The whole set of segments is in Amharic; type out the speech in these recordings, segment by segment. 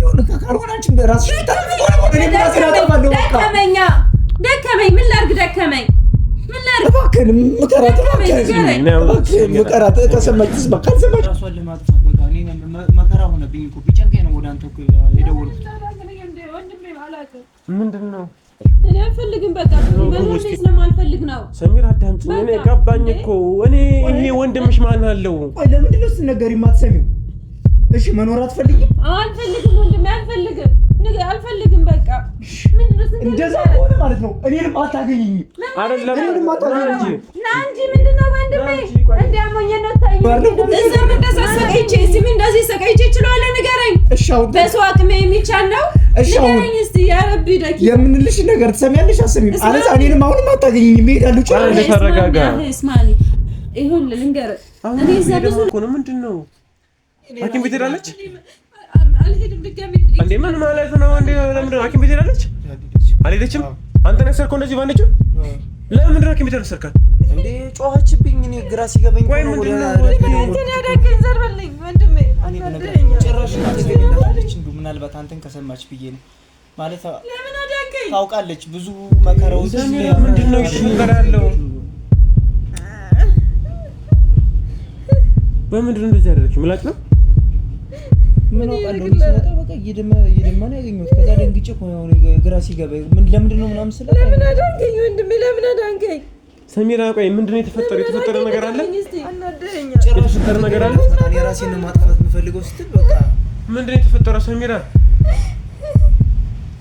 ይሁን ካልሆናችሁ በራስሽ ደከመኝ ምን ላድርግ ደከመኝ እባክህን ምከራት ምከራት ከሰማች ትስማ ካልሰማች ራሷን ለማጥፋት በቃ እኔ መከራ ሆነብኝ እኮ ቢጨንቀኝ ነው ወደ አንተ እኮ የደወልኩት ምንድነው እኔ አልፈልግም በቃ በኖር ስለማልፈልግ ነው ሰሚራ አዳምጪኝ እኔ ገባኝ እኮ እኔ ይሄ ወንድምሽ ማን አለው ቆይ ለምንድን ነው ስትነገሪ የማትሰሚው እሺ መኖር አትፈልጊም አልፈልግም ወንድሜ አልፈልግም አልፈልግም በቃ ምንድነው እንደዛ ሆነ ማለት ነው እኔንም አታገኝኝም አይደለም እኔንም አታገኝኝ ና እንጂ ምንድነው ወንድሜ እንዲያሞኝ ነው ታየኝ እዛም እንደሳሰቀይቼ እዚህ ምን እንደዚህ ሰቀይቼ ይችላል ንገረኝ እሺ አሁን በሰው አቅሜ የሚቻል ነው ንገረኝ እስቲ ያ ረቢ ደቂ የምንልሽ ነገር ትሰሚያለሽ አሰሚም አለዛ እኔንም አሁንም አታገኝኝም ይሄዳሉ ጫለ ተረጋጋ እስማኒ ይሁን ልንገርህ እኔ ዘብዙ እኮ ነው ምንድነው ሐኪም ቤት ሄዳለች አልሄድም ድጋሚ እንዴ ምን ማለት ነው እንዴ ለምን ሐኪም ቤት ሄዳለች አልሄደችም አንተ ነህ ሰርኮ እንደዚህ ባነችው ለምን ሐኪም ቤት ሄዳለች እንዴ ጮኸችብኝ እኔ ግራ ሲገባኝ ነው ወደ እንትን ያደርገኝ ዘርበልኝ ወንድሜ ጭራሽ ትገኛለች እንዱ ምናልባት አንተን ከሰማች ብዬ ነው ማለት ለምን አዳንከኝ ታውቃለች ብዙ መከራዎች ምንድነው ይሽከራ ያለው በምንድን ነው እንደዚህ ያደረግሽ ምላጭ ነው ምን አውቃለሁ ሲመጣ በቃ ይደማ ነው ያገኘሁት ከዛ ደንግጬ እኮ ነው ግራ ሲገባኝ ለምንድን ነው ምናምን ስለ ለምን አዳንከኝ ወንድሜ ለምን አዳንከኝ ሰሚራ ቆይ ምንድነው የተፈጠረ ነገር አለ አናደኛ የተፈጠረ ነገር አለ እኔ ራሴን ማጥፋት የምፈልገው ስትል በቃ ምንድነው የተፈጠረው ሰሚራ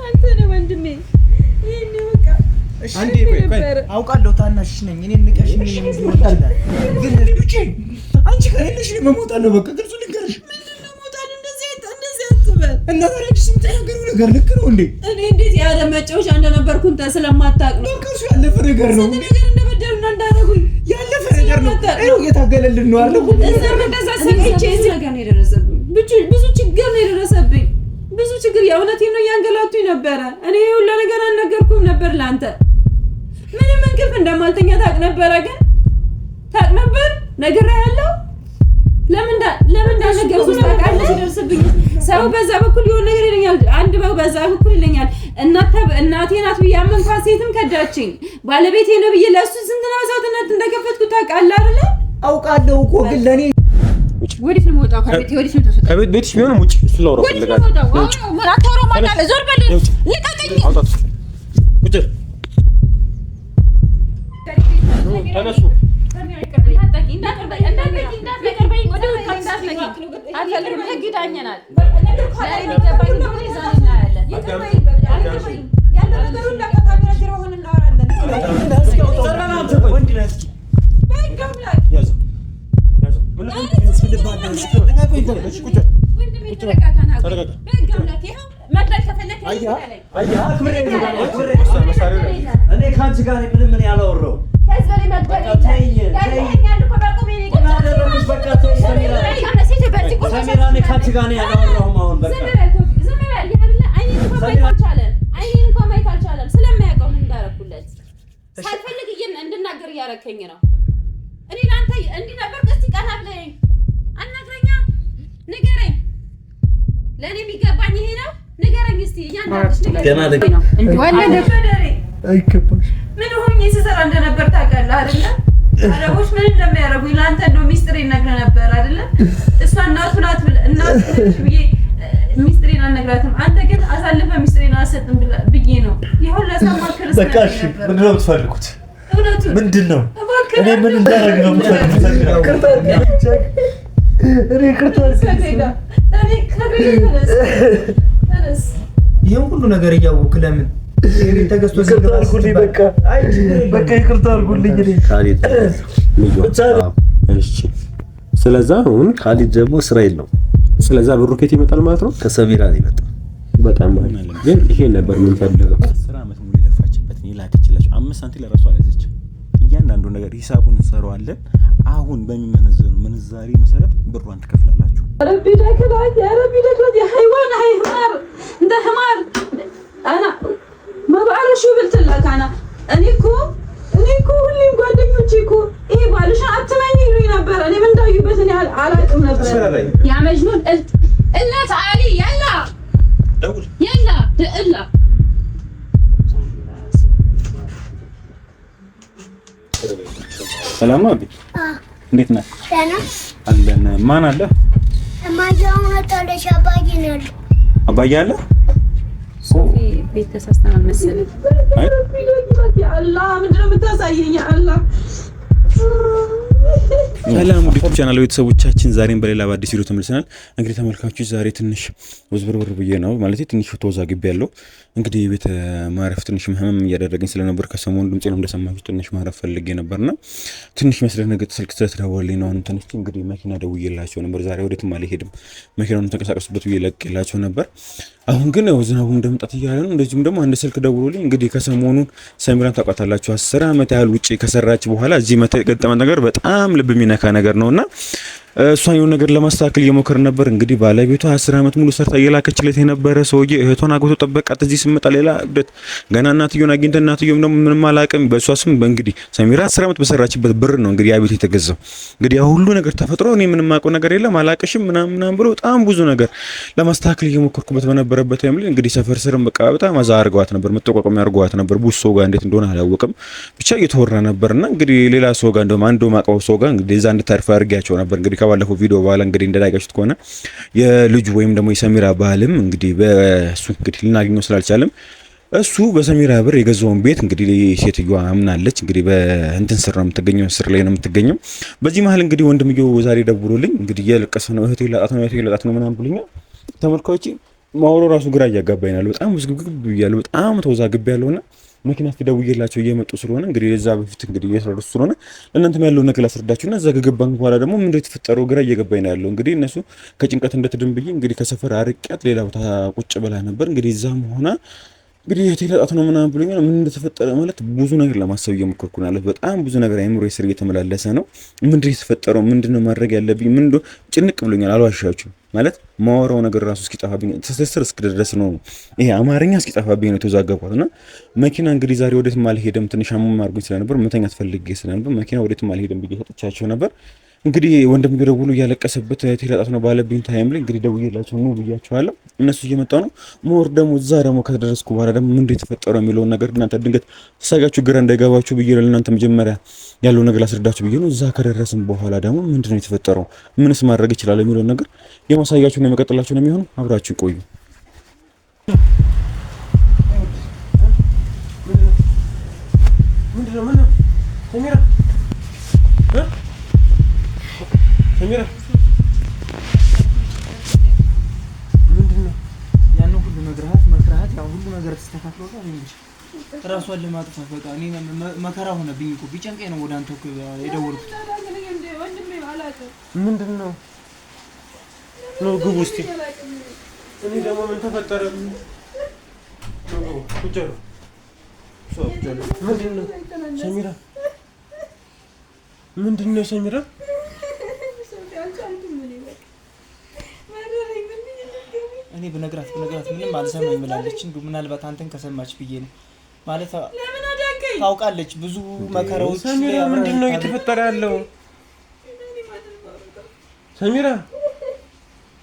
አንተ ነህ ወንድሜ ይሄን በቃ አንዴ ቆይ አውቃለሁ ታናሽሽ ነኝ እኔን ንቀሽ ምን ይሆናል ግን ልጅ አንቺ ከሌለሽ መሞታለሁ በቃ ግልጹ ልንገርሽ ምንድነው ሞታል እንደዚህ አትበል እና ታሪክ ስንት ነገር ልክ ነው እንዴ እኔ እንዴት ያለ መጫወቻ እንደነበርኩ እንተ ስለማታውቅ ነው ከሱ ያለፈ ነገር ነው ነገር እንደበደሉና እንዳደረጉኝ ያለፈ ነገር ነው አይው የታገለልን ነው አይደል እዛም እንደዛ ሰንቼ እዚህ ነገር ነው የደረሰብኝ ብዙ ችግር ነው የደረሰብኝ ብዙ ችግር የእውነቴን ነው ያንገላቱኝ ነበረ እኔ ሁሉ ነገር አልነገርኩም ነበር ላንተ ምንም እንቅልፍ እንደማልተኛ ታውቅ ነበር ነገር ያለው ለምን እንዳልነገርኩ ታውቃለህ ይደርስብኝ ሰው በዛ በኩል የሆነ ነገር ይለኛል አንድ በዛ በኩል ይለኛል እናቴ ናት ብዬ አመንኳት ሴትም ከዳችኝ ባለቤቴ ነው ብዬ ለእሱ ስንት ነው ሰውትነት እንደከፈትኩ ታውቃለህ አይደል አውቃለሁ እኮ ግን ለኔ ወዲት ነው የምወጣው ከቤት ወዲት ነው ተሰጣ ከቤት ቤትሽ ቢሆንም ውጪ ስለወራው ፈልጋለሁ ማራቶሮ ማናለ ዞር በል ልቀቀኝ አውጣት ውጪ ተነሱ እኔ ካንቺ ጋር ምንም ያላወራው እንድናገር እያረከኝ ነው እኔ ላንተ እንዲህ ነበር እስቲ ቀና ብለኝ አናግረኛ ንገረኝ ለኔ የሚገባኝ ይሄ ነው ንገረኝ እስቲ ያንዳንድሽ ንገረኝ ነው እንዴ ወለደ አይከባሽ ምን ሆኜ ስሰራ እንደነበር ታውቃለህ አይደል አረቦች ምን እንደሚያደርጉኝ ላንተ እንደው ሚስጥር ይነግረ ነበር አይደል እሷ እናቱ ናት ብዬ ሚስጥሬን አልነግራትም አንተ ግን አሳልፈ ሚስጥሬን አልሰጥም ብዬ ነው ይሁን ለሰማከር በቃ እሺ ምንድን ነው የምትፈልጉት እውነቱ ምንድነው እኔ ምን እንዳደረግ ነው የምትፈልጉት እኔ ይሄን ሁሉ ነገር እያወኩ ለምን ተገዝቶ አድርጉልኝ በቃ ይቅርታ አድርጉልኝ እሺ ስለዛ አሁን ካሊድ ደግሞ ስራ የለውም ስለዛ ብሩ ከየት ይመጣል ማለት ነው ከሰሚራ ነው ይመጣ በጣም ማለት ግን ይሄ ነበር ምን ፈልገው 10 አመት ሙሉ የለፋችበት ነው ላከችላችሁ 5 ሳንቲም ለራሷ አለዘች እያንዳንዱ ነገር ሂሳቡን እንሰራዋለን አሁን በሚመነዘሩ ምንዛሬ መሰረት ብሩን ትከፍላላችሁ ረቢ ደክላት ያ ረቢ ደክላት ያ حيوان هاي حمار انت حمار انا ما بعرف شو قلت لك እኔ እኮ ሁሌም ጓደኞቼ እኮ ይሄ ባልሽ አትመኝ ይሉኝ ነበር እኔ ምን እንዳዩበት እኔ አላውቅም ነበር ያ መጅኑን እላ تعالي يلا ሰላም ነው አቢ? እንዴት ነህ? ደህና አለን። ማን አለ? ማጃው መጣለሽ አባዬ ነው ያለው። አባዬ አለ? ሶፊ ቤት ተሳስተናል መሰለኝ። አይ አላህ ምንድን ነው የምታሳየኝ? አላህ ሰላም ውድ ቻናል ቤተሰቦቻችን፣ ዛሬም በሌላ በአዲስ ቪዲዮ ተመልሰናል። እንግዲህ ተመልካቾች ዛሬ ትንሽ ወዝብርብር ብዬ ነው ማለት ትንሽ ተወዛግቤ ያለው እንግዲህ ቤት ማረፍ ትንሽ ህመም እያደረገኝ ስለነበር ከሰሞኑ ድምጼን እንደሰማችሁ ትንሽ ማረፍ ፈልጌ ነበርና ትንሽ መስደነገጥ ስልክ ስለተደወለልኝ ነው። አሁን ተነስቼ እንግዲህ መኪና ደውዬላቸው ነበር። ዛሬ ወዴትም አልሄድም፣ መኪናውን ተንቀሳቀሱበት ብዬ ለቅቄላቸው ነበር። አሁን ግን ያው ዝናቡ እንደምጣት እያለ ነው። እንደዚሁም ደግሞ አንድ ስልክ ደውሎልኝ እንግዲህ ከሰሞኑን ሰሚራን ታውቃታላችሁ 10 ዓመት ያህል ውጪ ከሰራች በኋላ እዚህ መተ የገጠመ ነገር በጣም ልብ የሚነካ ነገር ነውና እሷን የሆነ ነገር ለማስተካከል እየሞከረ ነበር። እንግዲህ ባለቤቷ 10 ዓመት ሙሉ ሰርታ እየላከችለት የነበረ ሰውዬ እህቷን አግብቶ ጠበቃት። እዚህ ስመጣ ሌላ እብደት ገና እናትየውን አግኝተ እናትየውም ደግሞ ምንም አላውቅም በእሷ ስም እንግዲህ ሰሚራ 10 ዓመት በሰራችበት ብር ነው እንግዲህ ያ ቤት የተገዛው። እንግዲህ ያ ሁሉ ነገር ተፈጥሮ እኔ ምንም አውቀው ነገር የለም አላውቅሽም ምናምን ብሎ በጣም ብዙ ነገር ለማስተካከል እየሞከርኩበት በነበረበት ታይም ላይ እንግዲህ ሰፈር ስርም በቃ በጣም አዛ አርገዋት ነበር፣ መጠቋቋም ያርገዋት ነበር። ብዙ ሰው ጋር እንዴት እንደሆነ አላወቅም ብቻ እየተወራ ነበርና እንግዲህ ሌላ ሰው ጋር እንደውም አንዱ ማቀው ሰው ጋር እንግዲህ እዛ እንድታርፍ አድርጌያቸው ነበር። እንግዲህ ከባለፈው ቪዲዮ በኋላ እንግዲህ እንደዳጋችሁት ከሆነ የልጁ ወይም ደግሞ የሰሚራ ባልም እንግዲህ በሱ እንግዲህ ልናገኘው ስላልቻለም እሱ በሰሚራ ብር የገዛውን ቤት እንግዲህ ሴትዮዋ አምናለች። እንግዲህ በእንትን ስር ነው የምትገኘው፣ ስር ላይ ነው የምትገኘው። በዚህ መሀል እንግዲህ ወንድምየው ዛሬ ደውሎልኝ እንግዲህ እያለቀሰ ነው፣ እህቴ ላጣት ነው ምናምን ብሎኛል። ተመልካቾች ማውሮ ራሱ ግራ እያጋባኝ ነው። በጣም ውዝግብግብ ብያለሁ፣ በጣም ተወዛግብ ያለውና መኪና ደውዬላቸው እየመጡ ስለሆነ እንግዲህ ለዛ በፊት እንግዲህ እየሰሩ ስለሆነ ለእናንተም ያለው ነገር ላስረዳችሁና እዛ ከገባን በኋላ ደግሞ ምንድነው የተፈጠረው ግራ እየገባኝ ነው ያለው። እንግዲህ እነሱ ከጭንቀት እንደትድን ብዬ እንግዲህ ከሰፈር አርቄያት ሌላ ቦታ ቁጭ ብላ ነበር። እንግዲህ እዛም ሆና እንግዲህ የተለጣት ነው ምናምን ብሎኛል። ምን እንደተፈጠረ ማለት ብዙ ነገር ለማሰብ እየሞከርኩ ነው ያለሁት። በጣም ብዙ ነገር አይምሮዬ ስር እየተመላለሰ ነው። ምንድነው የተፈጠረው? ምንድነው ማድረግ ያለብኝ? ምንድነው ጭንቅ ብሎኛል። አልዋሻችሁም ማለት ማወራው ነገር ራሱ እስኪጠፋብኝ ተስተስር እስክደረስ ነው ይሄ አማርኛ እስኪጠፋብኝ ነው የተዛገባሁት። እና መኪና እንግዲህ ዛሬ ወዴትም አልሄድም፣ ትንሽ አመም አድርጎኝ ስለነበር መተኛት ፈልጌ ስለነበር መኪና ወዴትም አልሄድም ብዬ ሰጥቻቸው ነበር። እንግዲህ ወንድም ደውሎ እያለቀሰበት ተለጣት ነው ባለብኝ ታይም ላይ እንግዲህ ደውዬላቸው ነው ብያቸዋለሁ። እነሱ እየመጣው ነው ሞር ደግሞ እዛ ደግሞ ከተደረስኩ በኋላ ደግሞ ምንድነው የተፈጠረው የሚለውን ነገር እናንተ ድንገት ተሳጋችሁ ግራ እንዳይገባችሁ ብዬ ለእናንተ መጀመሪያ ያለው ነገር ላስረዳችሁ ብዬ ነው። እዛ ከደረስን በኋላ ደግሞ ምንድነው የተፈጠረው ምንስ ማድረግ ይችላል የሚለውን ነገር የማሳያችሁ ነው የመቀጠላችሁ ነው የሚሆነው። አብራችሁ ቆዩ። ምንድነው ሰሚራ ምንድነው ያን ሁሉ መክረሃት ያ ሁሉ ነገር ተስተካክሎ ጋር እንግዲህ ራሷን ለማጥፋት በቃ እኔ መከራ ሆነብኝ እኮ ቢጨንቀኝ ነው ወደ አንተ እኮ የደወልኩት። ምንድነው ነው ግቡ እስቲ። እኔ ደግሞ ምን ተፈጠረ? ቁጭሩ ምንድነው ሰሚራ? ምንድነው ሰሚራ? እኔ በነግራት ምንም አልሰማኝ ብላለች። እንዴ ምናልባት አንተን ከሰማች ብዬ ነው ማለት ታውቃለች ብዙ መከራዎች። ሰሚራ ምንድነው እየተፈጠረ ያለው? ሰሚራ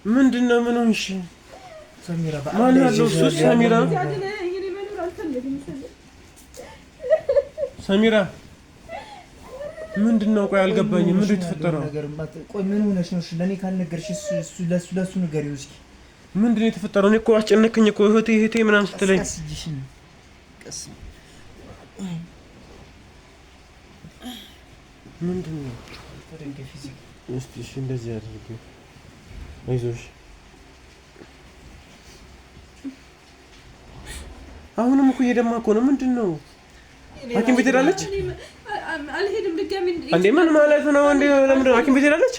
ምንድነው? ምን ሆንሽ ሰሚራ? ማን ያለው እሱ? ሰሚራ ሰሚራ ምንድነው? ቆይ አልገባኝም። ምንድነው የተፈጠረው? ቆይ ምን ሆነሽ ነው? ለኔ ካልነገርሽ ለሱ ንገሪው እስኪ። ምንድነው የተፈጠረው? እኔ እኮ አስጨነቀኝ እኮ እህቴ ምናምን ስትለኝ ምንድነው? እስቲ እሺ እንደዚህ አድርጊ፣ አይዞሽ። አሁንም እኮ እየደማ እኮ ነው። ምንድነው? ሐኪም ቤት ሄዳለች? አልሄድም ድጋሚ። እንዴ ምን ማለት ነው? እንዴ ለምን ሐኪም ቤት ሄዳለች?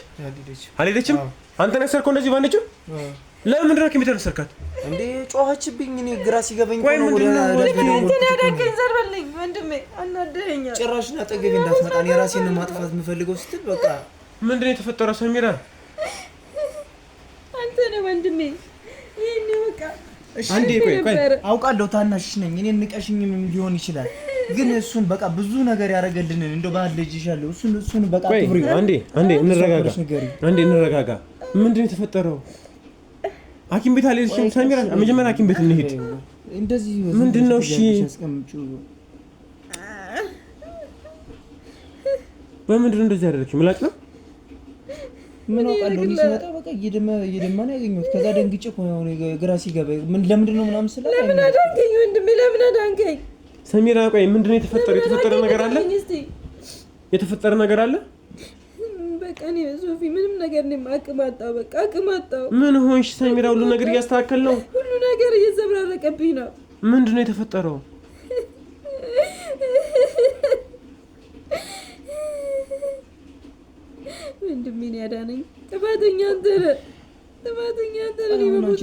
አልሄደችም? አንተ ነህ ሰርኮ እንደዚህ ባንቺ? ለምን ሐኪም ቤት አልሰርካት? እንዴ ጮኸችብኝ። እኔ ግራ ሲገባኝ ቆይ ምንድነው? ያዳከኝ ዘርበልኝ ወንድሜ፣ አናደኸኛል። ጭራሽ አጠገቤ እንዳትመጣ እኔ ራሴን ማጥፋት የምፈልገው ስትል በቃ ምንድነው የተፈጠረው ሰሚራ? አንተ ነህ ወንድሜ። ይሄን በቃ አንዴ ቆይ አውቃለሁ ታናሽሽ ነኝ እኔ ንቀሽኝም ሊሆን ይችላል፣ ግን እሱን በቃ ብዙ ነገር ያደረገልንን እንደው ባህል ልጅ ይሻለው እሱን በቃ ትብሪ። አንዴ እንረጋጋ። ምንድነው የተፈጠረው? ሐኪም ቤት አልሄድሽም ሰሚራ? መጀመሪያ ሐኪም ቤት እንሂድ። እንደዚህ ምንድነው? እሺ በምንድን ነው እንደዚህ ያደረግሽ? ምላጭ ነው ምን አውቃለሁ። እኔ ስመጣ በቃ እየደማ ነው ያገኘሁት። ከዛ ደንግጬ እኮ ነው ግራ ሲገባ ለምንድን ነው ምናምን ስለ ለምን አዳንከኝ ወንድሜ? ለምን አዳንከኝ? ሰሚራ ቆይ ምንድን ነው የተፈጠረው? የተፈጠረ ነገር አለ? የተፈጠረ ነገር አለ? በቃ እኔ ሶፊ ምንም ነገር ነው አቅማጣው። በቃ አቅማጣው። ምን ሆንሽ ሰሚራ? ሁሉ ነገር እያስተካከል ነው። ሁሉ ነገር እየዘብራረቀብኝ ነው። ምንድን ነው የተፈጠረው? ወንድሜ ነው ያዳነኝ። ጥፋተኛ አንተ ነህ።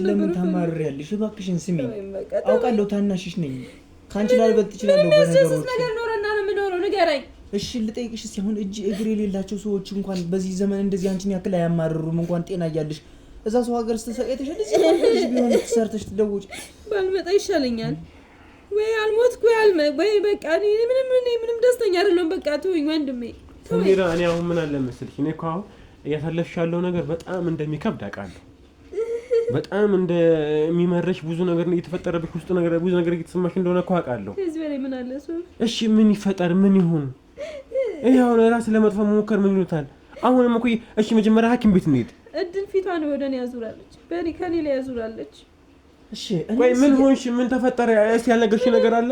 ለምን ታማርሪያለሽ? እባክሽን ስሚ። አውቃለሁ ታናሽሽ ነኝ። ካንቺ ላልበልጥ እችላለሁ በነገሮች። ነገር ኖረና ነው የምኖረው። ንገረኝ። እሺ ልጠይቅሽ እስኪ አሁን እጅ እግር የሌላቸው ሰዎች እንኳን በዚህ ዘመን እንደዚህ አንቺን ያክል አያማርሩም። እንኳን ጤና እያለሽ እዛ ሰው ሀገር ስትሰቀይተሽ እንደዚህ ቢሆን ተሰርተሽ ትደውጭ። ባልመጣ ይሻለኛል። ወይ አልሞትኩ ወይ በቃ ምንም ደስተኛ አይደለሁም። በቃ ተወኝ ወንድሜ። ሰሚራ እኔ አሁን ምን አለ መሰልሽ፣ እኔ እኮ አሁን እያሳለፍሽ ያለው ነገር በጣም እንደሚከብድ አውቃለሁ። በጣም እንደሚመረሽ ብዙ ነገር እየተፈጠረብሽ ውስጥ ነገር ብዙ ነገር እየተሰማሽ እንደሆነ እኮ አውቃለሁ። እዚህ በላይ ምን አለ ሰው? እሺ ምን ይፈጠር ምን ይሁን? ይሄ አሁን ራስ ለመጥፎ መሞከር ምን ይሉታል? አሁንም እኮ እሺ መጀመሪያ ሐኪም ቤት እንሂድ። እድል ፊቷን ወደ እኔ ያዙራለች፣ ከኔ ላይ ያዙራለች። እሺ ቆይ ምን ሆንሽ? ምን ተፈጠረ? እስኪ ያልነገርሽ ነገር አለ?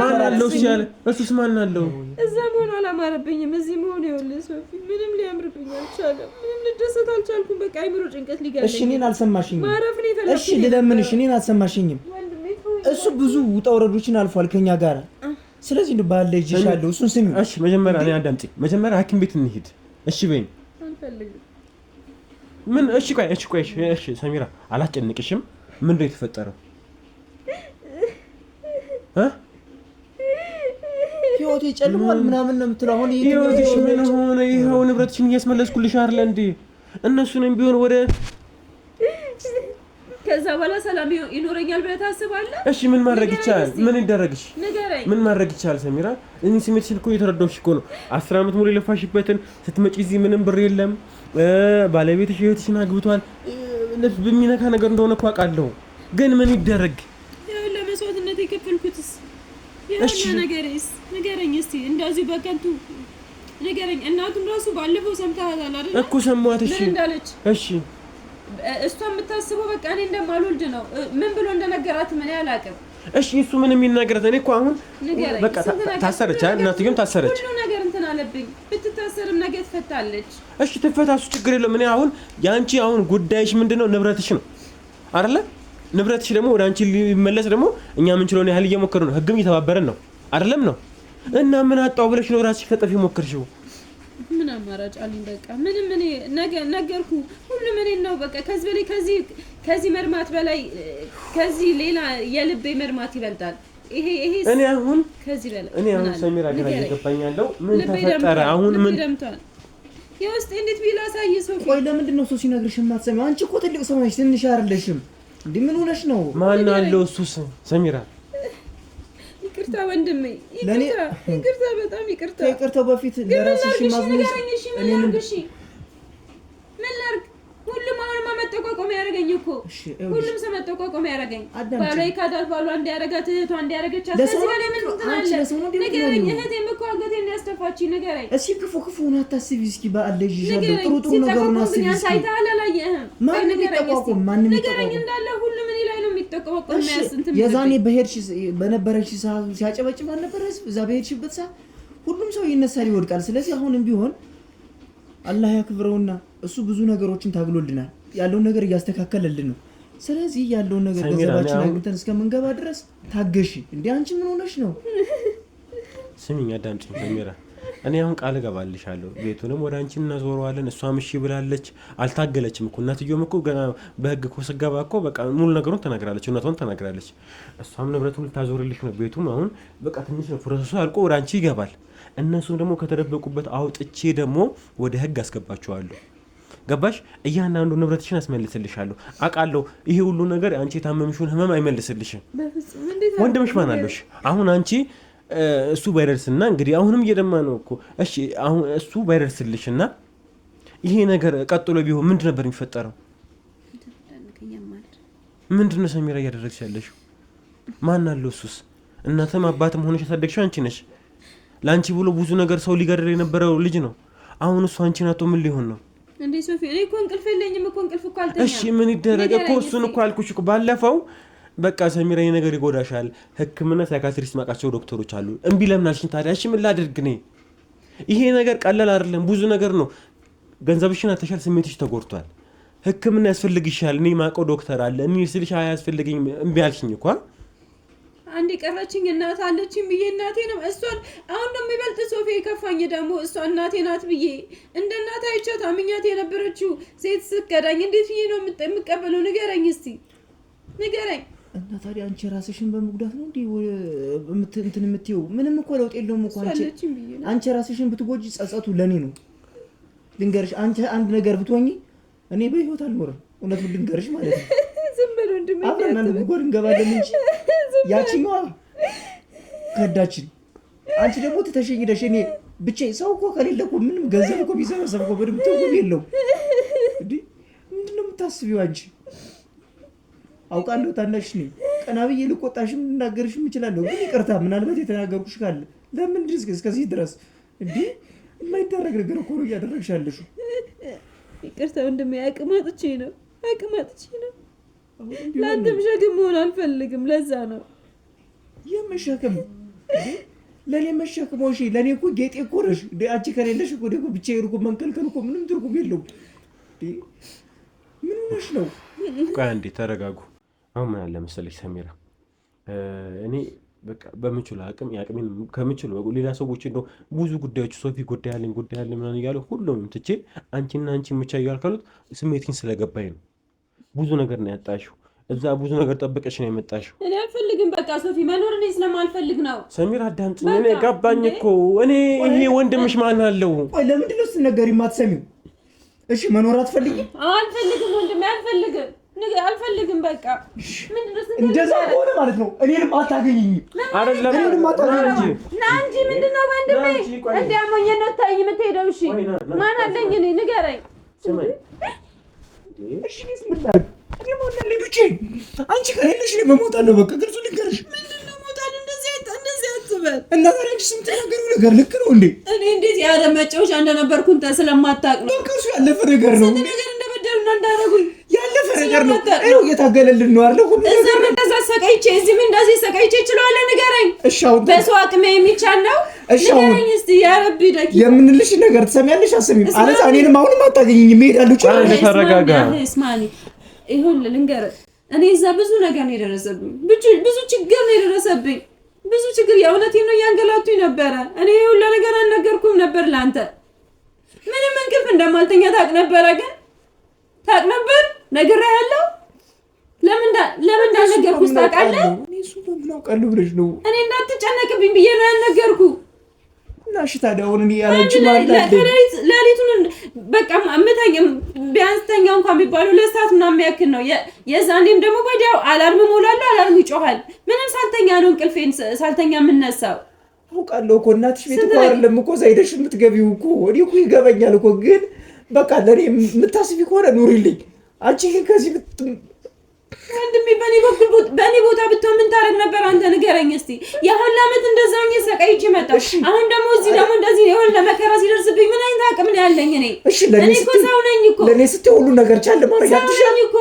ማን አለው? እሺ ያለ እሱስ ማን አለው? እዛ መሆኑ አላማረብኝም። እዚህ መሆኑ ይኸውልህ ሶፊ ምንም ሊያምርብኝ አልቻለም። ምንም ልደሰት አልቻልኩም። በቃ አይምሮ ጭንቀት ሊገለኝ። እሺ እኔን አልሰማሽኝም። ማረፍ ነው የፈለኩት። እሺ ልለምንሽ፣ እኔን አልሰማሽኝም። እሱ ብዙ ውጣ ውረዶችን አልፏል ከኛ ጋር። ስለዚህ እንደው ባለ እጅሻለሁ እሱን ስሚ። እሺ መጀመሪያ እኔ አዳምጪኝ። መጀመሪያ ሐኪም ቤት እንሂድ። እሺ በይኝ። አልፈልግም። ምን? እሺ ቆይ እሺ ሰሚራ አላስጨንቅሽም። ምንድን ነው የተፈጠረው? ህይወቴ ጨልሟል ምናምን ነው የምትለው። አሁን ህይወትሽ ምን ሆነ? ይኸው ንብረትሽን እያስመለስኩልሽ አይደለ እንዴ? እነሱንም ቢሆን ወደ ከዛ በኋላ ሰላም ይኖረኛል ብለህ ታስባለህ? እሺ ምን ማድረግ ይቻላል? ምን ይደረግሽ? ንገረኝ። ምን ማድረግ ይቻላል ሰሚራ? እኔ ስሜትሽን እኮ እየተረዳሁሽ እኮ ነው። 10 ዓመት ሙሉ የለፋሽበትን ስትመጪ እዚህ ምንም ብር የለም። ባለቤትሽ ህይወትሽን አግብቷል። ልብ በሚነካ ነገር እንደሆነ እኮ አውቃለሁ። ግን ምን ይደረግ? ያው ለመስዋዕትነት የከፈልኩትስ ያው ነገርስ ንገረኝ እስቲ። እንደዚህ በከንቱ ንገረኝ። እናቱን ራሱ ባለፈው ሰምተሃታል አይደል? እኮ ሰማሁት። እሺ ምን እንዳለች? እሺ እሷ የምታስበው በቃ እኔ እንደማልወልድ ነው። ምን ብሎ እንደነገራት ምን ያላቅም። እሺ እሱ ምን የሚናገራት? እኔ እኮ አሁን በቃ ታሰረች አይደል? እናትየውም ታሰረች። ሁሉ ነገር እንትን አለብኝ። ብትታሰርም ነገ ትፈታለች። እሺ ትፈታሱ፣ ችግር የለውም። እኔ አሁን ያንቺ አሁን ጉዳይሽ ምንድነው? ንብረትሽ ነው አይደለ? ንብረትሽ ደግሞ ወደ አንቺ ሊመለስ ደግሞ እኛ የምንችለውን ያህል እየሞከርን ነው። ህግም እየተባበረን ነው አይደለም ነው? እና ምን አጣው ብለሽ ነው ራስሽ ከጠፊ ሞክርሽው? ምን አማራጭ አለኝ? በቃ ምንም እኔ ነገርኩ ሁሉም እኔ ነው። በቃ ከዚህ በላይ ከዚህ መርማት በላይ ከዚህ ሌላ የልቤ መርማት ይበልጣል። ይሄ እኔ አሁን ከዚህ በላይ እኔ አሁን ሰሚራ ግራ እየገባኝ ያለው ምን ተፈጠረ? አሁን ምን ደምቷል? የውስጥ እንዴት ቢላ ሳይ ሰው ቆይ ለምንድን ነው ሰው ሲነግርሽ የማትሰሚው? አንቺ እኮ ትልቅ ሰው ነሽ፣ ትንሽ አይደለሽም እንዴ? ምን ሆነሽ ነው? ማን አለው እሱስ? ሰሚራ ይቅርታ ወንድሜ፣ ይቅርታ በጣም ይቅርታ። ከይቅርታው በፊት ለራስሽ ማዝነሽ እኔ ምን ላድርግ? ሁሉም አሁንማ መጠቋቋሚያ ያደረገኝ እኮ ሁሉም ሰው መጠቋቋሚያ ያደረገኝ። ባሏ ይካዳል፣ ባሏ እንዲያደርጋት እህቷ እንዲያደርገቻት። ከዚህ በላይ ምን እንትን አለ? ንገረኝ። እህቴም እኮ አንገቴን ያስደፋችኝ። ንገረኝ እስኪ ክፉን አታስቢ እስኪ። በአለ ይዤሻለሁ፣ ጥሩ ነገሩን አስቢ እስኪ። ሳይታለ አላየህም? ማንም ይጠቋቁም፣ ማንም ንገረኝ። እንዳለ ሁሉም እኔ ላይ ነው የሚጠቋቋም። የሚያስንትም የዛኔ በነበረች ሰዓት ሲያጨበጭብ አልነበረ ህዝብ? እዛ በሄድሽበት ሰዓት ሁሉም ሰው ይነሳል፣ ይወድቃል። ስለዚህ አሁንም ቢሆን አላህ ያክብረውና እሱ ብዙ ነገሮችን ታግሎልናል። ያለውን ነገር እያስተካከለልን ነው። ስለዚህ ያለውን ነገር ገንዘባችን አግኝተን እስከምንገባ ድረስ ታገሺ። እንዴ አንቺ ምን ሆነሽ ነው? ስሚኝ፣ አዳምጪኝ ሰሚራ። እኔ አሁን ቃል እገባልሻለሁ ቤቱንም ወደ አንቺ እናዞረዋለን። እሷም እሺ ብላለች፣ አልታገለችም እኮ። እናትየውም እኮ ገና በህግ እኮ ስገባ እኮ በቃ ሙሉ ነገሩን ተናግራለች፣ እውነቱን ተናግራለች። እሷም ንብረቱን ልታዞርልሽ ነው። ቤቱም አሁን በቃ ትንሽ ነው ፕሮሰሱ አልቆ ወደ አንቺ ይገባል። እነሱም ደግሞ ከተደበቁበት አውጥቼ ደግሞ ወደ ህግ አስገባቸዋለሁ። ገባሽ? እያንዳንዱ ንብረትሽን አስመልስልሻለሁ። አውቃለሁ ይሄ ሁሉ ነገር አንቺ የታመምሽውን ህመም አይመልስልሽም። ወንድምሽ ማን አለሽ? አሁን አንቺ እሱ ባይደርስና እንግዲህ አሁንም እየደማ ነው እኮ። እሺ አሁን እሱ ባይደርስልሽና ይሄ ነገር ቀጥሎ ቢሆን ምንድን ነበር የሚፈጠረው? ምንድን ነው ሰሚራ እያደረግሽ ያለሽው? ማን አለው እሱስ? እናትም አባትም ሆነሽ ያሳደግሽው አንቺ ነሽ። ላንቺ ብሎ ብዙ ነገር ሰው ሊገድል የነበረው ልጅ ነው። አሁን እሱ አንቺን አጥቶ ምን ሊሆን ነው እንዴ? ሶፊ እኔ እኮ እንቅልፍ የለኝም እኮ እንቅልፍ እኮ አልተኛም። እሺ ምን ይደረግ እኮ እሱን እኮ አልኩሽ እኮ ባለፈው። በቃ ሰሚራ ይሄ ነገር ይጎዳሻል፣ ህክምና ሳይካትሪስት ማቃቸው ዶክተሮች አሉ። እምቢ ለምን አልሽኝ ታዲያ? እሺ ምን ላድርግ እኔ? ይሄ ነገር ቀላል አይደለም፣ ብዙ ነገር ነው። ገንዘብሽን አተሻል፣ ስሜትሽ ተጎድቷል፣ ህክምና ያስፈልግሻል። እኔ ማቀው ዶክተር አለ እኔ ስልሽ አያስፈልገኝም እምቢ አልሽኝ እኮ። አንዴ ቀረችኝ እናት አለችኝ ብዬ እናቴ ነው እሷን አሁን ነው የሚበልጥ ሶፊ የከፋኝ ደግሞ እሷ እናቴ ናት ብዬ እንደ እናት አይቻት አምኛት የነበረችው ሴት ስከዳኝ እንዴት ብዬ ነው የምቀበለው? ንገረኝ እስቲ ንገረኝ። እና ታዲያ አንቺ ራስሽን በመጉዳት ነው እንዴ እንትን የምትይው? ምንም እኮ ለውጥ የለውም እኮ አንቺ ራስሽን ብትጎጂ ጸጸቱ ለኔ ነው። ልንገርሽ አንቺ አንድ ነገር ብትሆኚ እኔ በህይወት አልኖርም። እውነቱን ልንገርሽ ማለት ነው። ዝም ብሎ እንደምን አብረን አንድ ጉድ እንገባለን እንጂ ያቺኛዋ ከዳችን። አንቺ ደግሞ ተተሸኝደሽ እኔ ብቻዬ ሰው እኮ ከሌለ እኮ ምንም ገንዘብ እኮ ቢሰበሰብ እኮ ምንም ትርጉም የለውም። እንዴ ምንድን ነው የምታስቢው አንቺ? አውቃለሁ ታናሽ ነኝ። ቀና ብዬ ልቆጣሽም ልናገርሽም እችላለሁ። ግን ይቅርታ ምናልባት የተናገርኩሽ ካለ ለምን እስከዚህ ድረስ እንዴ የማይደረግ ነገር እኮ ነው እያደረግሻለሽ። ይቅርታ ወንድሜ አቅም አጥቼ ነው። ለአንተም ሸክም መሆን አልፈልግም። ለዛ ነው የመሸክም ለኔ መሸክም ወሺ ለኔ እኮ ጌጤ እኮ ነሽ። አንቺ ከሌለሽ እኮ ደግሞ ብቻዬን እኮ መንከልከል እኮ ምንም ትርጉም የለውም። ምን ሆነሽ ነው? ቆይ አንዴ ተረጋጉ። አሁን ምን አለ መሰለሽ ሰሚራ፣ እኔ በቃ በምችለው አቅም ያቅሜን ከምችለው ሌላ ሰዎች እንደው ብዙ ጉዳዮች ሶፊ ጉዳይ አለኝ ምናምን እያሉ ሁሉም ትቼ አንቺና አንቺ ብቻ እያልካሉት ስሜቴን ስለገባኝ ነው። ብዙ ነገር ነው ያጣሽው። እዛ ብዙ ነገር ጠብቀሽ ነው የመጣሽው። እኔ አልፈልግም በቃ ሶፊ መኖር እኔ ስለማልፈልግ ነው። ሰሚራ አዳምጪኝ። እኔ ገባኝ እኮ እኔ ይሄ ወንድምሽ ማን አለው? ቆይ ለምንድን ነው ስትነገሪ የማትሰሚው? እሺ መኖር አትፈልጊም? አልፈልግም ወንድሜ አልፈልግም። አልፈልግም በቃ ምንድነው እንደዛ ሆነ ማለት ነው። እኔንም አታገኝኝም አይደለም እኔንም አታገኝኝም ና እንጂ ምንድነው ወንድሜ እንዲያሞኝ ነው ታይ የምትሄደው? እሺ ማን አለኝ እኔ ንገረኝ። እሺ ምን ላድርግ? እኔ ሞታለሁ ልጅ አንቺ ከሌለሽ እኔ መሞታለሁ። በቃ ግልጹ ልንገርሽ። ምንድነው ሞታለሁ? እንደዚህ አትበል። እና ታዲያ አንቺ ስንት ነገር ልክ ነው እንዴ? እኔ እንዴት ያለ መጫወቻ እንደነበርኩ ስለማታውቅ ነው። በቃ እሱ ያለፈ ነገር ነው። ስንት ነገር እንደበደሉና እንዳደረጉኝ ያለፈ ነገር ነው። አይው እየታገለልን ነው አይደል? ሁሉ እዛም እንደዛ ሰቃይቼ እዚህም እንደዚህ ሰቃይቼ ይችላል። ንገረኝ። እሺ አሁን በሰው አቅሜ የሚቻል ነው። ንገረኝ እስቲ ያ ረቢ ደቂ የምንልሽ ነገር ትሰሚያለሽ? አሰሚም አለዛ እኔንም አሁንም አታገኝኝም። እሄዳለሁ። ተረጋጋ። እስማኒ ይሁን ልንገርህ፣ እኔ እዛ ብዙ ነገር ነው የደረሰብኝ። ብዙ ችግር ነው የደረሰብኝ። ብዙ ችግር የእውነቴን ነው እያንገላቱኝ ነበረ። እኔ ሁሉ ነገር አልነገርኩም ነበር ለአንተ። ምንም እንቅልፍ እንደማልተኛ ታውቅ ነበረ። ግን ታውቅ ነበር ነግሬሃለሁ። ለምን እንዳልነገርኩህ ታውቃለህ? እኔ እሱ ምን አውቃለሁ ብለሽ ነው? እኔ እንዳትጨነቅብኝ ብዬ ነው ያልነገርኩህ። እና እሺ ታዲያ አሁን እኔ ያለች ማለት ሌሊቱን በቃ እምተኛም ቢያንስ ተኛው እንኳን ቢባሉ ለሰዓት ምናምን ያክል ነው። የዛኔም ደግሞ ወዲያው አላርም ሞላለሁ፣ አላርም ይጮሃል። ምንም ሳልተኛ ነው እንቅልፌን ሳልተኛ የምነሳው። አውቃለሁ እኮ እናትሽ ቤት እኮ አይደለም እኮ ዘይደሽ የምትገቢው እኮ እኔ እኮ ይገባኛል እኮ። ግን በቃ ለኔ የምታስቢ ከሆነ ኑሪልኝ። አንቺ ግን ከዚህ ወንድሜ በእኔ ቦታ ብትሆን ምን ታደርግ ነበር አንተ? ንገረኝ እስቲ። የሁሉ ዓመት እንደዛ ሆኜ ሰቃይቼ መጣሁ። አሁን ደግሞ እዚህ ደግሞ እንደዚህ የሆነ ለመከራ ሲደርስብኝ ምን አይነት አቅም ነው ያለኝ እኔ? እኔ እኮ ሰው ነኝ እኮ። ለእኔ ስትይ ሁሉ ነገር ቻል ማድረግ አትችልም እኮ።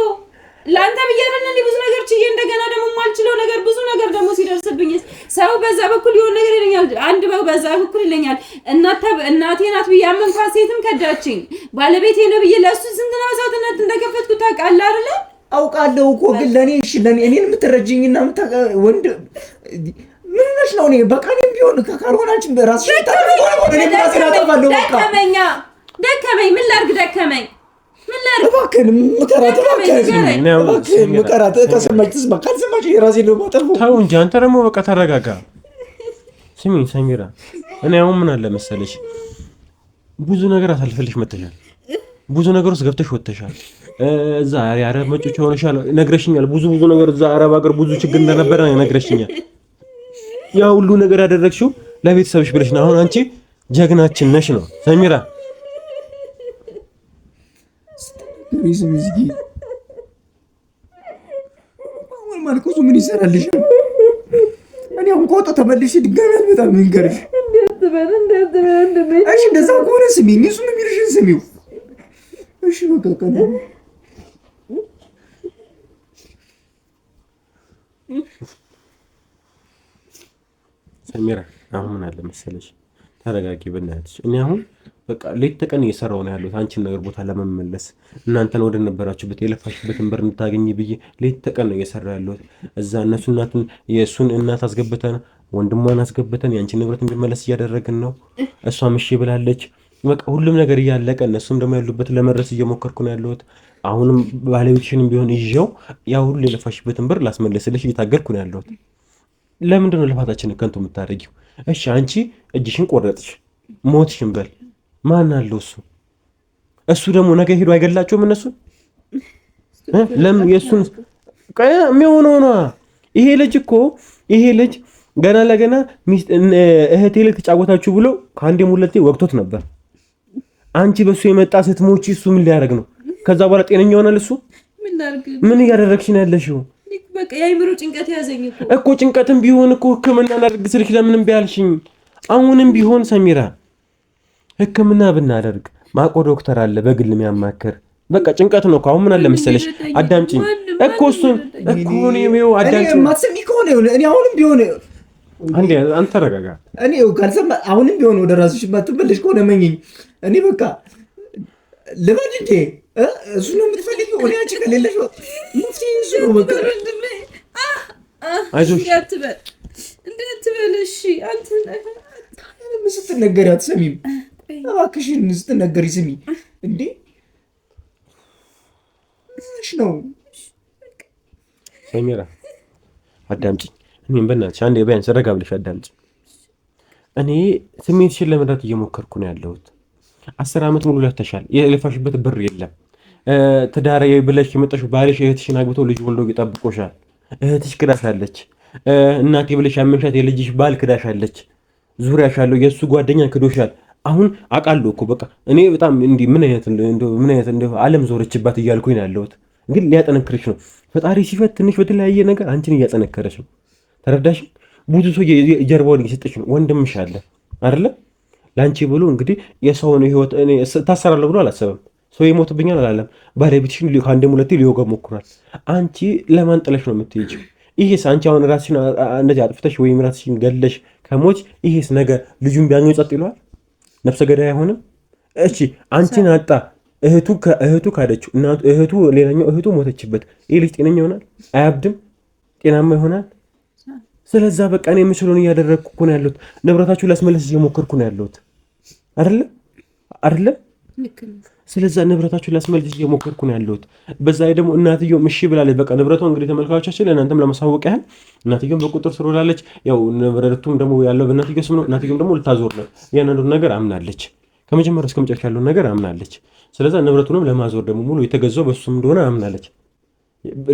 ለአንተ ብዬ አይደል ብዙ ነገር ችዬ እንደገና ደግሞ የማልችለው ነገር ብዙ ነገር ደግሞ ሲደርስብኝ ሰው በዛ በኩል የሆነ ነገር ይለኛል፣ አንድ በዛ በኩል ይለኛል። እናቴ ናት ብዬ አመንኳት፣ ሴትም ከዳችኝ። ባለቤቴ ነው ብዬ ለእሱ ስንት ነው መስዋዕትነት እንደከፈትኩ ታውቃለህ አይደለ? አውቃለሁ እኮ። ግን ለኔ እሺ እኔን የምትረጂኝና ወንድ ምን ነሽ ነው? እኔ በቃ እኔም ቢሆን ካልሆነ አንቺ ራስሽ ታጠፋለሁ። ደከመኝ። ምን ላድርግ? ደከመኝ። ምን ላድርግ? እባክህን ምከራት። ከሰማች ትስማ፣ ካልሰማች የራሴን ነው የማጠፋው። ተው እንጂ አንተ ደግሞ በቃ ተረጋጋ። ስሚኝ ሰሚራ፣ እኔ አሁን ምን አለ መሰለሽ ብዙ ነገር አሳልፈልሽ መጥተሻል። ብዙ ነገር ውስጥ ገብተሽ ወጥተሻል። እዛ የአረብ መጮች ሆነሻል፣ ነግረሽኛል። ብዙ ነገር እዛ አረብ ሀገር ብዙ ችግር እንደነበረ ነግረሽኛል። ያ ሁሉ ነገር ያደረግሽው ለቤተሰብሽ ብለሽ ነው። አሁን አንቺ ጀግናችን ነሽ ነው ሰሚራ። አሁን ማልቀሱ ምን ይሰራልሽ? እኔ አሁን ከወጣሁ ተመልሼ ድጋሚ አልመጣም። ልንገርሽ እሺ እንደዛ ከሆነ ስሚኝ፣ እሱን የሚልሽን ስሚው። እሺ በቃ ቀን ሰሚራ አሁን ምን አለ መሰለሽ፣ ተረጋጊ በእናትሽ። እኔ አሁን በቃ ሌት ተቀን እየሰራሁ ነው ያለሁት አንቺን ነገር ቦታ ለመመለስ እናንተን ወደ ነበራችሁበት የለፋችሁበትን ብር እንድታገኝ ብዬ ሌት ተቀን ነው እየሰራሁ ያለሁት። እዛ እነሱ እናቱን የእሱን እናት አስገብተን ወንድሟን አስገብተን የአንቺን ንብረት እንዲመለስ እያደረግን ነው። እሷም እሺ ብላለች። በቃ ሁሉም ነገር እያለቀ እነሱም ደግሞ ያሉበት ለመድረስ እየሞከርኩ ነው ያለሁት። አሁንም ባለቤትሽንም ቢሆን ይዤው ያ ሁሉ የለፋሽበትን ብር ላስመለስልሽ እየታገልኩ ነው ያለሁት። ለምንድን ነው ልፋታችንን ከንቱ የምታደርጊው? እሺ አንቺ እጅሽን ቆረጥሽ ሞትሽን በል ማን አለው እሱ ደግሞ ነገ ሄዶ አይገላቸውም እነሱን? ለምን የእሱን የሚሆነው ነው። ይሄ ልጅ ገና ለገና እህቴ ላይ ተጫወታችሁ ብሎ ከአንዴም ሁለቴ ወቅቶት ነበር። አንቺ በሱ የመጣ ስትሞቺ እሱ ምን ሊያደርግ ነው? ከዛ በኋላ ጤነኛ ይሆናል እሱ? ምን እያደረግሽ ነው ያለሽው? በቃ የአይምሮ ጭንቀት ያዘኝ እኮ ጭንቀትም ቢሆን እኮ ሕክምና ላድርግ ስልሽ ለምንም ቢያልሽኝ። አሁንም ቢሆን ሰሚራ ሕክምና ብናደርግ ማቆ ዶክተር አለ በግል የሚያማክር። በቃ ጭንቀት ነው እኮ። አሁን ምን አለ መሰለሽ አዳምጪኝ እኮ እሱን እኮ ነው አዳምጪኝ። ማትሰሚ ከሆነ እኔ አሁንም ቢሆን አንዴ አንተ ተረጋጋ። እኔ ካልሰማ አሁንም ቢሆን ወደ ራስሽ ማትመለሽ ከሆነ መኝኝ። እኔ በቃ ልበድ እንዴ እሱ ነው የምትፈልጊው? እኔ አንቺ ከሌለሽ ሙፍቲ እሱ ነው በቃ። አይዞሽ እንዳትበል እሺ። አንተ ስትነገሪ አትሰሚም? እባክሽን ስትነገሪ ስሚ እንዴ። እሺ ነው ሰሚራ አዳምጪኝ። እኔም በእናትሽ አንዴ ቢያንስ ረጋ ብለሽ አዳምጪኝ። እኔ ስሜትሽን ለመረዳት እየሞከርኩ ነው ያለሁት። 10 ዓመት ሙሉ ለፍተሻል። የለፋሽበት ብር የለም። ትዳሬ ብለሽ የመጣሽው ባልሽ እህትሽን አግብቶ ልጅ ወልዶ ይጠብቆሻል። እህትሽ ክዳሻለች። እናቴ ብለሽ ያመንሻት የልጅሽ ባል ክዳሻለች። ዙሪያሽ ያለው የእሱ ጓደኛ ክዶሻል። አሁን አውቃለሁ እኮ በቃ እኔ በጣም እንዲህ ምን አይነት ዓለም ዞረችባት እያልኩኝ ነው ያለሁት። ግን ሊያጠነክርሽ ነው ፈጣሪ ሲፈትንሽ በተለያየ ነገር አንቺን እያጠነከረሽ ነው። ተረዳሽ? ብዙ ሰው የጀርባውን እየሰጠሽ ነው። ወንድምሽ አለ አይደለ? ለአንቺ ብሎ እንግዲህ የሰውን ህይወት እኔ ታሰራለሁ ብሎ አላሰበም። ሰው ይሞትብኛል አላለም። ባለቤትሽን ከአንዴም ሁለቴ ሊወጋ ሞክሯል። አንቺ ለማን ጥለሽ ነው የምትሄጂው? ይሄስ አንቺ አሁን ራስሽን እንደዚህ አጥፍተሽ ወይም ራስሽን ገለሽ ከሞች ይሄስ ነገር ልጁን ቢያኘው ጸጥ ይለዋል? ነፍሰ ገዳይ አይሆንም? እሺ አንቺን አጣ፣ እህቱ ካደችው፣ እህቱ ሌላኛው እህቱ ሞተችበት። ይህ ልጅ ጤነኛ ይሆናል? አያብድም? ጤናማ ይሆናል? ስለዛ በቃ እኔ የምችለውን እያደረግኩ እኮ ነው ያለሁት። ንብረታችሁ ላስመለስ እየሞከርኩ ነው ያለሁት አይደለም? ስለዛ ንብረታችሁን ላስመልስ እየሞከርኩ ነው ያለሁት። በዛ ላይ ደግሞ እናትየውም እሺ ብላለች። በቃ ንብረቷ እንግዲህ ተመልካቾቻችን ለእናንተም ለማሳወቅ ያህል እናትየውም በቁጥር ስር ውላለች። ያው ንብረቱም ደግሞ ያለው በእናትየው ስም ነው። እናትየውም ደግሞ ልታዞር ነው። ያንዳንዱን ነገር አምናለች። ከመጀመሪያ እስከ መጨረሻ ያለውን ነገር አምናለች። ስለዛ ንብረቱንም ለማዞር ደግሞ ሙሉ የተገዛው በሱም እንደሆነ አምናለች።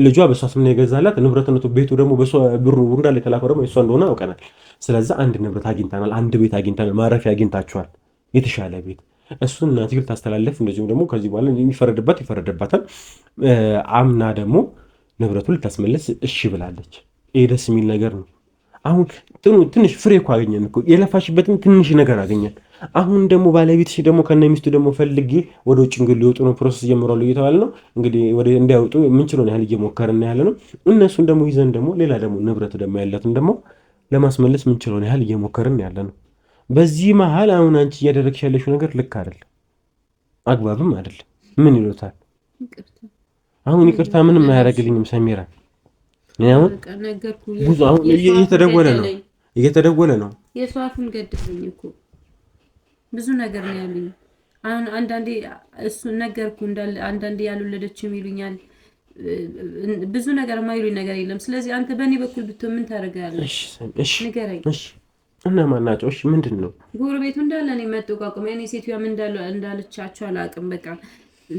ልጇ በሷ ስም ነው የገዛላት። ንብረትነቱ ቤቱ ደግሞ በሷ ብሩ እንዳለ የተላከው ደግሞ የሷ እንደሆነ አውቀናል። ስለዛ አንድ ንብረት አግኝተናል። አንድ ቤት አግኝተናል። ማረፊያ አግኝታችኋል። የተሻለ ቤት እሱን እናትየው ታስተላለፍ። እንደዚሁም ደግሞ ከዚህ በኋላ የሚፈረድባት ይፈረድባታል። አምና ደግሞ ንብረቱን ልታስመለስ እሺ ብላለች። ይሄ ደስ የሚል ነገር ነው። አሁን ትንሽ ፍሬ እኮ አገኘን እኮ የለፋሽበትን ትንሽ ነገር አገኘን። አሁን ደግሞ ባለቤትሽ ደግሞ ከነ ሚስቱ ደግሞ ፈልጌ ወደ ውጭ እንግዲህ ሊወጡ ነው፣ ፕሮሰስ ጀምሯል እየተባለ ነው። እንግዲህ ወደ እንዳይወጡ የምንችለውን ያህል እየሞከርን ያለ ነው። እነሱን ደግሞ ይዘን ደግሞ ሌላ ደግሞ ንብረት ደግሞ ያላትን ደግሞ ለማስመለስ የምንችለውን ያህል እየሞከርን ያለ ነው። በዚህ መሀል አሁን አንቺ እያደረግሽ ያለሽው ነገር ልክ አይደለም፣ አግባብም አይደለም። ምን ይሉታል? አሁን ይቅርታ ምንም አያደርግልኝም ሰሚራ። አሁን ብዙ አሁን እየተደወለ ነው። የሷፍን ገድልኝ እኮ ብዙ ነገር ነው ያሉኝ። አሁን አንዳንዴ እሱ ነገርኩ እንዳለ አንዳንዴ ያልወለደችም ይሉኛል። ብዙ ነገር የማይሉኝ ነገር የለም። ስለዚህ አንተ በእኔ በኩል ብትሆን ምን ታደርጋለህ? እሺ ንገረኝ። እሺ እና ማን ናቸው? እሺ ምንድን ነው? ጎረቤቱ እንዳለ እኔ መጠቋቋም ያኔ ሴትዮዋ ምን እንዳለቻቸው አላውቅም። በቃ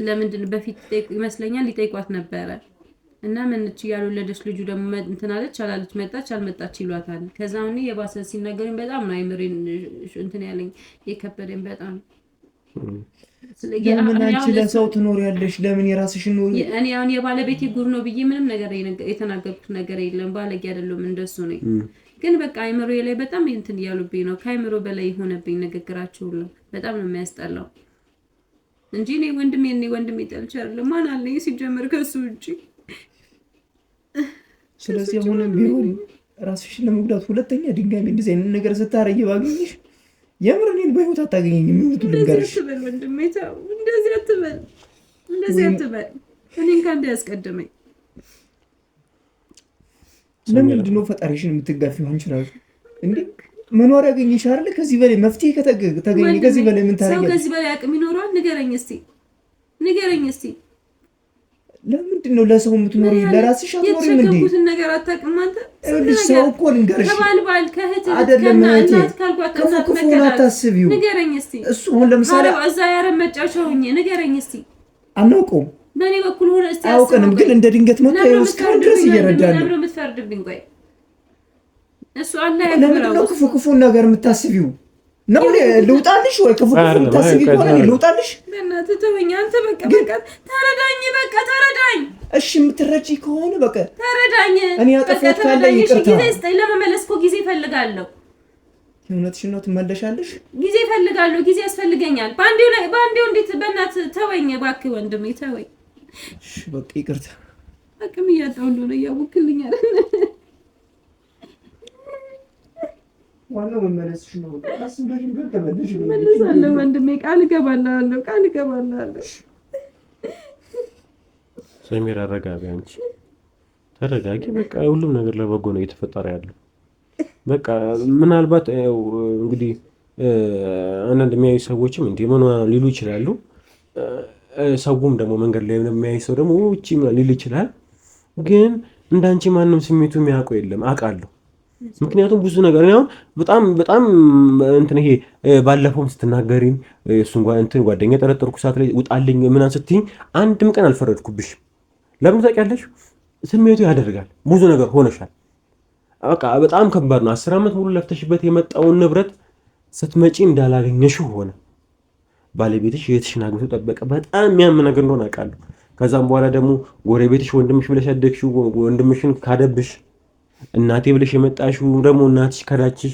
ለምንድን በፊት ይመስለኛል ሊጠይቋት ነበረ እና ምን እቺ ያልወለደች ልጁ ደግሞ እንትን አለች አላለች፣ መጣች አልመጣች ይሏታል። ከዛ አሁን የባሰ ሲናገሩኝ በጣም ነው አይምሬን እንትን ያለኝ የከበደኝ በጣም ለምን አንቺ ለሰው ትኖሪያለሽ? ለምን የራስሽን ኑሪ? እኔ አሁን የባለቤቴ ጉር ነው ብዬ ምንም ነገር የተናገርኩት ነገር የለም። ባለጌ አይደለም እንደሱ ነኝ። ግን በቃ አይምሮዬ ላይ በጣም እንትን እያሉብኝ ነው። ከአይምሮ በላይ የሆነብኝ ንግግራቸው ሁሉ በጣም ነው የሚያስጠላው እንጂ እኔ ወንድሜ ጠልቼ አይደለም። ማን አለኝ ሲጀምር ከሱ ውጪ። ስለዚህ አሁንም ቢሆን ራስሽን ለመጉዳት ሁለተኛ ድንጋይ እንደዚህ አይነት ነገር ስታረጊ ባገኝሽ የምር እኔን በህይወት አታገኘኝም። የሚሉት ልንገርሽ። እንደዚህ አትበል። እኔን ካንተ ያስቀድመኝ። ለምንድን ነው ፈጣሪሽን የምትጋፊው? አንቺ ራሱ እንዴ መኖር ያገኘሽ አይደል? ከዚህ በላይ መፍትሄ ከተገኘ ከዚህ በላይ ምን ታረጊያለሽ? ሰው ከዚህ በላይ አቅም ይኖረዋል? ንገረኝ እስቲ። ለምንድን ነው ለሰው የምትኖሪ? ለራስሽ አትኖሪም እንዴ? የተሸከምኩትን ነገር አታውቅም አንተ። ልጅ ሰው እኮ ልንገርሽ፣ ከባል ከእህት አይደለም ከእናት እህቴ፣ ካልኳት ክፉ አታስቢው። ንገረኝ እስቲ። እሱ አሁን ለምሳሌ እዛ ያረመጫቸው ሆኜ ንገረኝ እስቲ። አናውቀውም፣ በእኔ በኩል ሆነ እስቲ አውቀንም፣ ግን እንደ ድንገት መጥቶ እስካሁን ድረስ እየረዳን ነው። ለምን የምትፈርድብኝ? ቆይ እሱ አላህ ያክብረው። ለምንድን ነው ክፉ ነገር የምታስቢው? ነው ልውጣልሽ ወይ ክፉ የምታስቢ ከሆነ ልውጣልሽ? በእናትህ ተወኝ አንተ። በቃ ተረዳኝ፣ ተረዳኝ። እሺ የምትረጂ ከሆነ በቃ ተረዳኝ። እኔ ያጠፋሁት ካለ ይቅርታ። ጊዜ ስጠኝ፣ ለመመለስ እኮ ጊዜ እፈልጋለሁ። እውነትሽን ነው፣ ትመለሻለሽ። ጊዜ እፈልጋለሁ፣ ጊዜ ያስፈልገኛል። ባንዴው እንዴት? በእናትህ ተወኝ እባክህ ወንድሜ ተወኝ። እሺ በቃ ይቅርታ። አቅም እያጣሁ እንደሆነ እያወክልኛል። ዋናው መመለስሽ ነው። አስበሽ ግን ተመለሽ። እመለሳለሁ ወንድሜ፣ ቃል እገባልሃለሁ። ሰሚራ አረጋጊ፣ አንቺ ተረጋጊ። በቃ ሁሉም ነገር ለበጎ ነው እየተፈጠረ ያለው። በቃ ምናልባት እንግዲህ አንዳንድ የሚያዩ ሰዎችም እንዴ ምን ሊሉ ይችላሉ። ሰውም ደግሞ መንገድ ላይ የሚያይ ሰው ደግሞ ውጪ ሊሉ ይችላል። ግን እንዳንቺ ማንም ስሜቱ የሚያውቀው የለም፣ አውቃለሁ። ምክንያቱም ብዙ ነገር ነው በጣም እንትን ይሄ ባለፈውም ስትናገሪኝ እሱን እንትን ጓደኛ ጠረጠርኩ ሰዓት ላይ ውጣልኝ ምናምን ስትይኝ አንድም ቀን አልፈረድኩብሽም። ለምን ታውቂያለሽ? ስሜቱ ያደርጋል። ብዙ ነገር ሆነሻል። በቃ በጣም ከባድ ነው። 10 ዓመት ሙሉ ለፍተሽበት የመጣውን ንብረት ስትመጪ እንዳላገኘሽው ሆነ። ባለቤትሽ የትሽን አግብቶ ጠበቀ። በጣም የሚያም ነገር እንደሆነ አውቃለሁ። ከዛም በኋላ ደግሞ ጎረቤትሽ ወንድምሽ ብለሽ ያደግሽው ወንድምሽን ካደብሽ፣ እናቴ ብለሽ የመጣሽው ደግሞ እናትሽ ከዳችሽ፣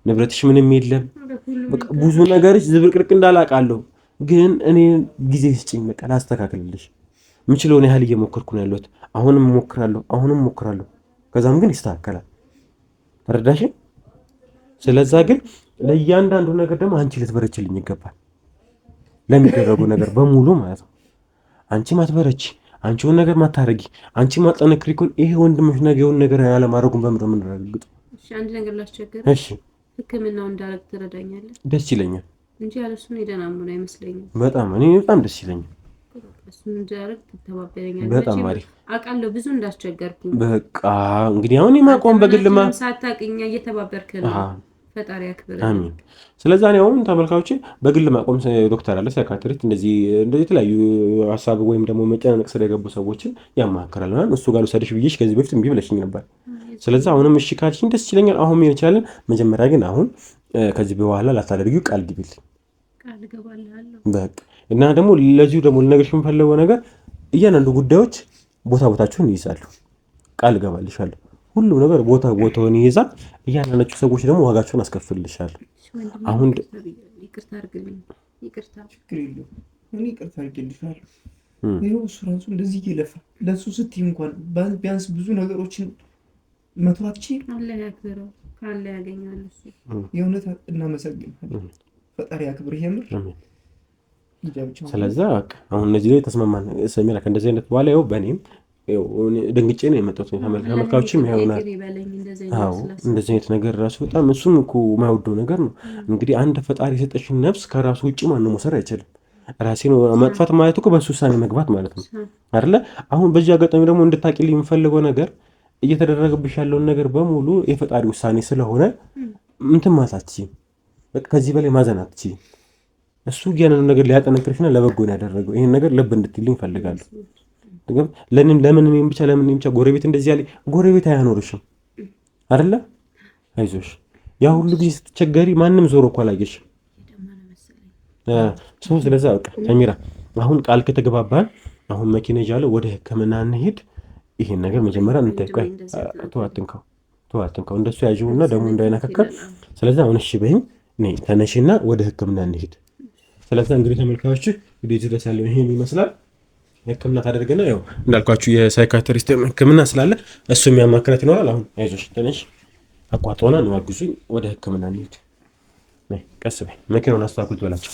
ንብረትሽ ምንም የለም። በቃ ብዙ ነገርሽ ዝብርቅርቅ እንዳላውቃለሁ። ግን እኔ ጊዜ ስጭኝ፣ በቃ ላስተካክልልሽ። የምችለውን ያህል እየሞከርኩ ነው ያለሁት። አሁንም እሞክራለሁ። ከዛም ግን ይስተካከላል። ተረዳሽ? ስለዛ ግን ለእያንዳንዱ ነገር ደግሞ አንቺ ልትበረችልኝ ይገባል። ለሚደረጉ ነገር በሙሉ ማለት ነው። አንቺ ማትበረች፣ አንቺውን ነገር ማታረጊ፣ አንቺ ማጠነክሪ እኮ ይሄ ወንድምሽ ነገውን ነገር ያለማድረጉን በምንድነው የምንረጋግጠው? እሺ አንድ ነገር ላስቸግር። እሺ ሕክምናው እንዳረግ ትረዳኛለህ? ደስ ይለኛል እንጂ ያለሱን ይደናሙን አይመስለኝም። እኔ በጣም ደስ ይለኛል። እሱን እንዳረግ ትተባበረኛለህ? በጣም አሪፍ አውቃለሁ ብዙ እንዳስቸገርኩ። በቃ እንግዲህ አሁን የማቆም በግልማ ሳታውቅኛ እየተባበርክ ነው። ፈጣሪ ያክብር። አሜን። ስለዛ ነው አሁን ተመልካቾች በግል ማቆም ዶክተር አለ ሳይካትሪስት እንደዚህ የተለያዩ ሀሳብ ወይም ደግሞ መጨናነቅ ስለገቡ ሰዎችን ያማከራል ማለት እሱ ጋር ልውሰድሽ ብዬሽ ከዚህ በፊት እምቢ ብለሽኝ ነበር። ስለዛ አሁንም እሺ ካልሽኝ ደስ ይለኛል። አሁን ምን ይቻላል? መጀመሪያ ግን አሁን ከዚህ በኋላ ላታደርጊው ቃል ግቢልኝ። ቃል እገባለሁ። በቃ እና ደግሞ ለዚሁ ደግሞ ልነግርሽ የምፈልገው ነገር እያንዳንዱ ጉዳዮች ቦታቸውን ይይዛሉ። ቃል እገባልሻለሁ። ሁሉም ነገር ቦታውን ይይዛል። እያንዳንዱ ሰዎች ደግሞ ዋጋቸውን አስከፍልልሻለሁ። አሁን ይቅርታ አድርግልኝ። ይቅርታ ችግር የለውም። እኔ ይቅርታ አድርግልሻለሁ። ይኸው እሱ ራሱ እንደዚህ እየለፋ ለእሱ ስትይ እንኳን ቢያንስ ብዙ ነገሮችን መቷች። አለ ያክብረው፣ ካለ ያገኛል እሱ። የእውነት እናመሰግናለን። ፈጣሪ ያክብር። ይሄምር ስለዛ በቃ አሁን እነዚህ ላይ ተስማማን። ሰሚራ ከእንደዚህ አይነት በኋላ ይኸው በእኔም ደንግጬ ነው የመጣሁት። ተመልካቾችም ይሆናል። አዎ እንደዚህ አይነት ነገር ራሱ በጣም እሱም እኮ የማይወደው ነገር ነው። እንግዲህ አንድ ፈጣሪ የሰጠሽን ነፍስ ከራሱ ውጭ ማንም መውሰድ አይችልም። ራሴን ማጥፋት ማለት እኮ በሱ ውሳኔ መግባት ማለት ነው አይደለ? አሁን በዚህ አጋጣሚ ደግሞ እንድታቂልኝ የምፈልገው ነገር እየተደረገብሽ ያለውን ነገር በሙሉ የፈጣሪ ውሳኔ ስለሆነ እንትን ማለት አትችይም። በቃ ከዚህ በላይ ማዘን አትችይም። እሱ ያንን ነገር ሊያጠነክርሽና ለበጎ ነው ያደረገው። ይሄን ነገር ልብ እንድትይልኝ እፈልጋለሁ። ለምን እኔም ብቻ ጎረቤት እንደዚህ ያለ ጎረቤት አያኖርሽም አይደለ? አይዞሽ። ያ ሁሉ ጊዜ ስትቸገሪ ማንም ዞሮ እኮ አላየሽም። ስለዛ በቃ ሰሚራ አሁን ቃል ከተገባባን አሁን መኪና ይዣለሁ ወደ ህክምና እንሄድ። ይሄን ነገር መጀመሪያ እንጠይቀው። ተዋትንከው እንደሱ ያዥውና ደግሞ እንዳይነካካ። ስለዚህ አሁን እሺ በይኝ ነይ ተነሽና ወደ ህክምና እንሄድ። ስለዚህ እንግዲህ ተመልካቾች ቪዲዮ ድረስ ያለው ይሄን ይመስላል። ህክምና ታደርገና ያው እንዳልኳችሁ የሳይካትሪስት ህክምና ስላለ እሱ የሚያማክራት ይኖራል። አሁን አይዞሽ ተነሽ አቋጥሮና ነው አግዙኝ ወደ ህክምና እንሄድ። ነይ ቀስ በይ መኪናውን አስተካክሉት በላቸው።